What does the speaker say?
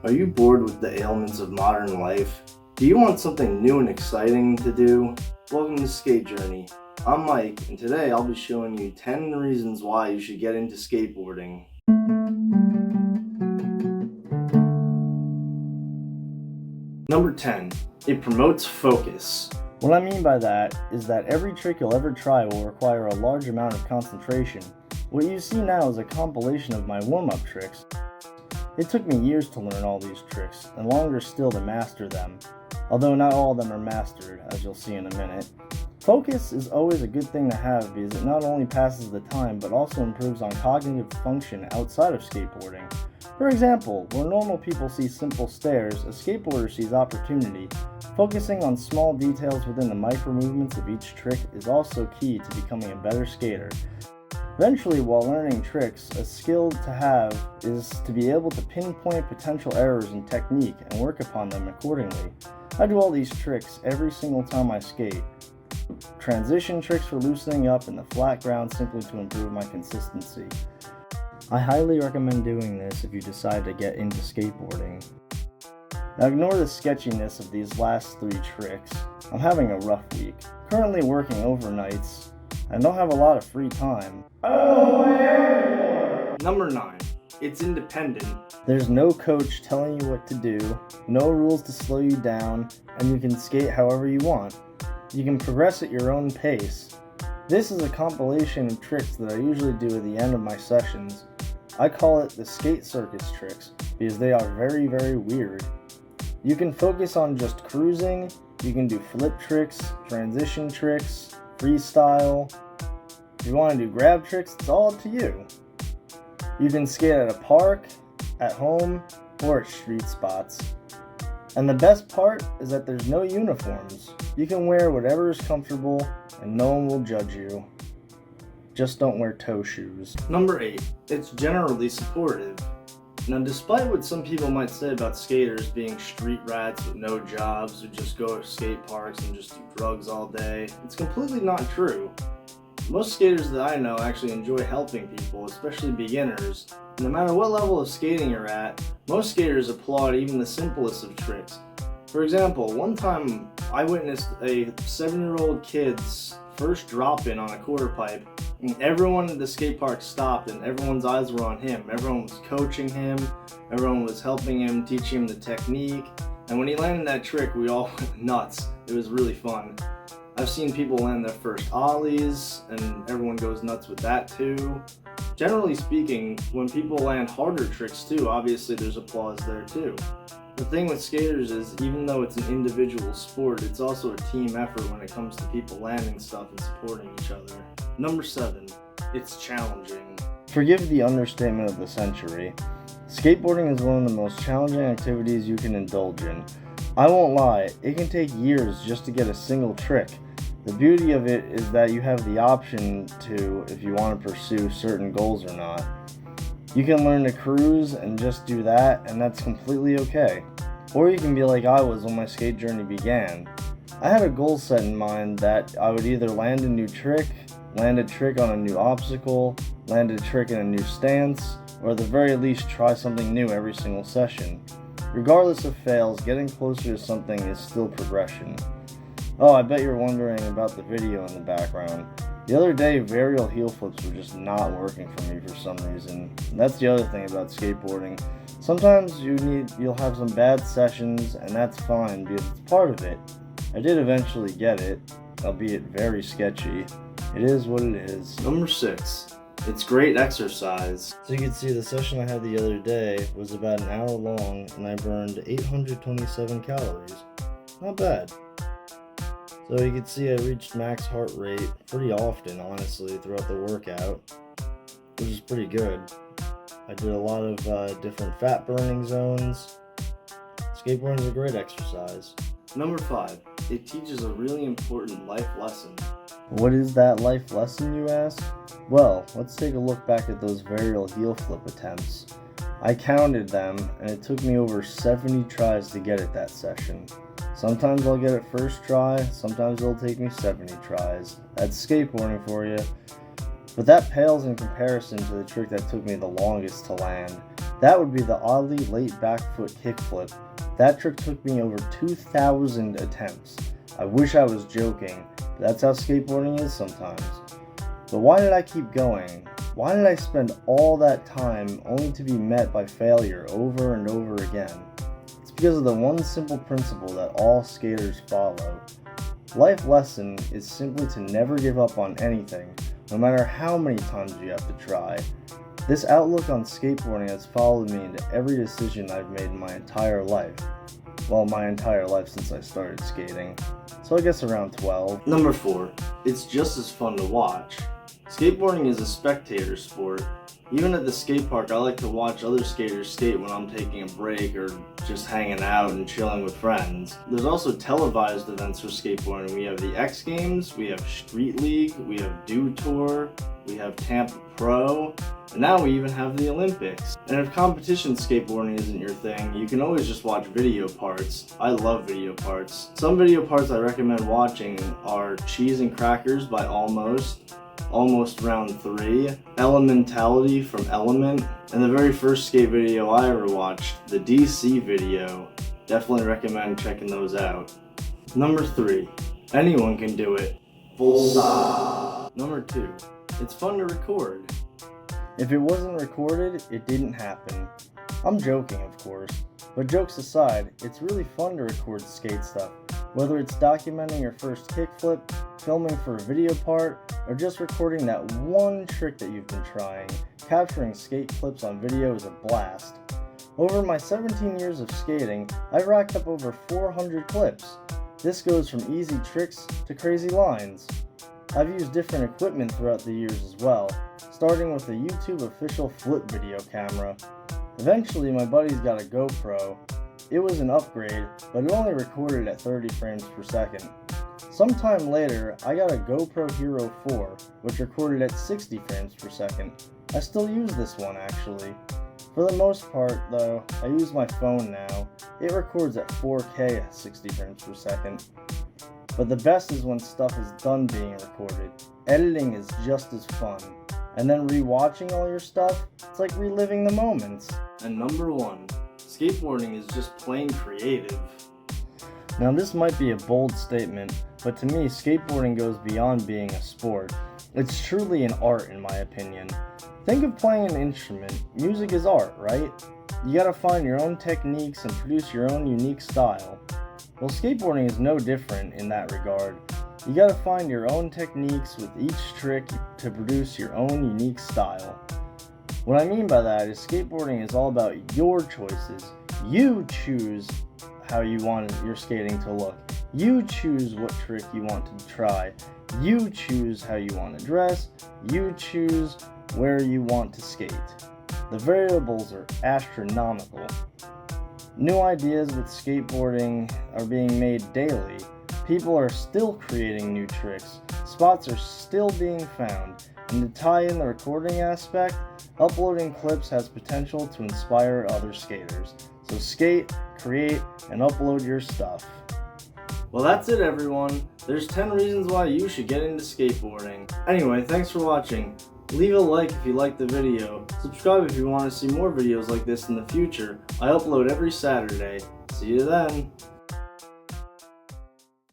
Are you bored with the ailments of modern life? Do you want something new and exciting to do? Welcome to Skate Journey. I'm Mike, and today I'll be showing you 10 reasons why you should get into skateboarding. Number 10. It promotes focus. What I mean by that is that every trick you'll ever try will require a large amount of concentration. What you see now is a compilation of my warm-up tricks. It took me years to learn all these tricks, and longer still to master them, although not all of them are mastered, as you'll see in a minute. Focus is always a good thing to have because it not only passes the time, but also improves on cognitive function outside of skateboarding. For example, where normal people see simple stairs, a skateboarder sees opportunity. Focusing on small details within the micro movements of each trick is also key to becoming a better skater. Eventually, while learning tricks, a skill to have is to be able to pinpoint potential errors in technique and work upon them accordingly. I do all these tricks every single time I skate. Transition tricks for loosening up in the flat ground simply to improve my consistency. I highly recommend doing this if you decide to get into skateboarding. Now ignore the sketchiness of these last 3 tricks. I'm having a rough week. Currently working overnights. I don't have a lot of free time. I don't know who I am anymore. Number 9. It's independent. There's no coach telling you what to do, no rules to slow you down, and you can skate however you want. You can progress at your own pace. This is a compilation of tricks that I usually do at the end of my sessions. I call it the skate circus tricks because they are very, very weird. You can focus on just cruising, you can do flip tricks, transition tricks, freestyle. If you want to do grab tricks, it's all up to you. You can skate at a park, at home, or at street spots. And the best part is that there's no uniforms. You can wear whatever is comfortable and no one will judge you. Just don't wear toe shoes. Number 8. It's generally supportive. Now, despite what some people might say about skaters being street rats with no jobs who just go to skate parks and just do drugs all day, it's completely not true. Most skaters that I know actually enjoy helping people, especially beginners. No matter what level of skating you're at, most skaters applaud even the simplest of tricks. For example, one time I witnessed a 7-year-old kid's first drop-in on a quarter pipe, and everyone at the skate park stopped and everyone's eyes were on him. Everyone was coaching him, everyone was helping him, teaching him the technique, and when he landed that trick, we all went nuts. It was really fun. I've seen people land their first ollies, and everyone goes nuts with that too. Generally speaking, when people land harder tricks too, obviously there's applause there too. The thing with skaters is, even though it's an individual sport, it's also a team effort when it comes to people landing stuff and supporting each other. Number 7. It's challenging. Forgive the understatement of the century. Skateboarding is one of the most challenging activities you can indulge in. I won't lie, it can take years just to get a single trick. The beauty of it is that you have the option to, if you want to pursue certain goals or not. You can learn to cruise and just do that, and that's completely okay. Or you can be like I was when my skate journey began. I had a goal set in mind that I would either land a new trick, land a trick on a new obstacle, land a trick in a new stance, or at the very least try something new every single session. Regardless of fails, getting closer to something is still progression. Oh, I bet you're wondering about the video in the background. The other day, varial heel flips were just not working for me for some reason. And that's the other thing about skateboarding. Sometimes you'll have some bad sessions, and that's fine because it's part of it. I did eventually get it, albeit very sketchy. It is what it is. Number 6. It's great exercise. So you can see the session I had the other day was about an hour long, and I burned 827 calories. Not bad. So you can see I reached max heart rate pretty often, honestly, throughout the workout, which is pretty good. I did a lot of different fat burning zones. Skateboarding is a great exercise. Number 5. It teaches a really important life lesson. What is that life lesson, you ask? Well, let's take a look back at those varial heel flip attempts. I counted them, and it took me over 70 tries to get it that session. Sometimes I'll get it first try, sometimes it'll take me 70 tries. That's skateboarding for you. But that pales in comparison to the trick that took me the longest to land. That would be the oddly late back foot kickflip. That trick took me over 2,000 attempts. I wish I was joking, but that's how skateboarding is sometimes. But why did I keep going? Why did I spend all that time only to be met by failure over and over again? It's because of the one simple principle that all skaters follow. Life lesson is simply to never give up on anything, no matter how many times you have to try. This outlook on skateboarding has followed me into every decision I've made in my entire life. Well, my entire life since I started skating. So I guess around 12. Number 4. It's just as fun to watch. Skateboarding is a spectator sport. Even at the skate park, I like to watch other skaters skate when I'm taking a break or just hanging out and chilling with friends. There's also televised events for skateboarding. We have the X Games, we have Street League, we have Dew Tour, we have Tampa Pro, and now we even have the Olympics. And if competition skateboarding isn't your thing, you can always just watch video parts. I love video parts. Some video parts I recommend watching are Cheese and Crackers by Almost Round 3, Elementality from Element, and the very first skate video I ever watched, the DC video. Definitely recommend checking those out. Number 3, anyone can do it. Full stop. Number 2, it's fun to record. If it wasn't recorded, it didn't happen. I'm joking, of course, but jokes aside, it's really fun to record skate stuff. Whether it's documenting your first kickflip, filming for a video part, or just recording that one trick that you've been trying, capturing skate clips on video is a blast. Over my 17 years of skating, I've racked up over 400 clips. This goes from easy tricks to crazy lines. I've used different equipment throughout the years as well, starting with a YouTube official flip video camera. Eventually my buddies got a GoPro. It was an upgrade, but it only recorded at 30 frames per second. Sometime later, I got a GoPro Hero 4, which recorded at 60 frames per second. I still use this one actually. For the most part, though, I use my phone now. It records at 4K at 60 frames per second. But the best is when stuff is done being recorded. Editing is just as fun. And then rewatching all your stuff, it's like reliving the moments. And number 1, skateboarding is just plain creative. Now this might be a bold statement, but to me skateboarding goes beyond being a sport. It's truly an art in my opinion. Think of playing an instrument. Music is art, right? You gotta find your own techniques and produce your own unique style. Well, skateboarding is no different in that regard. You gotta find your own techniques with each trick to produce your own unique style. What I mean by that is skateboarding is all about your choices. You choose how you want your skating to look. You choose what trick you want to try. You choose how you want to dress. You choose where you want to skate. The variables are astronomical. New ideas with skateboarding are being made daily. People are still creating new tricks. Spots are still being found. And to tie in the recording aspect, uploading clips has potential to inspire other skaters. So skate, create, and upload your stuff. Well, that's it everyone. There's 10 reasons why you should get into skateboarding. Anyway, thanks for watching. Leave a like if you liked the video. Subscribe if you want to see more videos like this in the future. I upload every Saturday. See you then.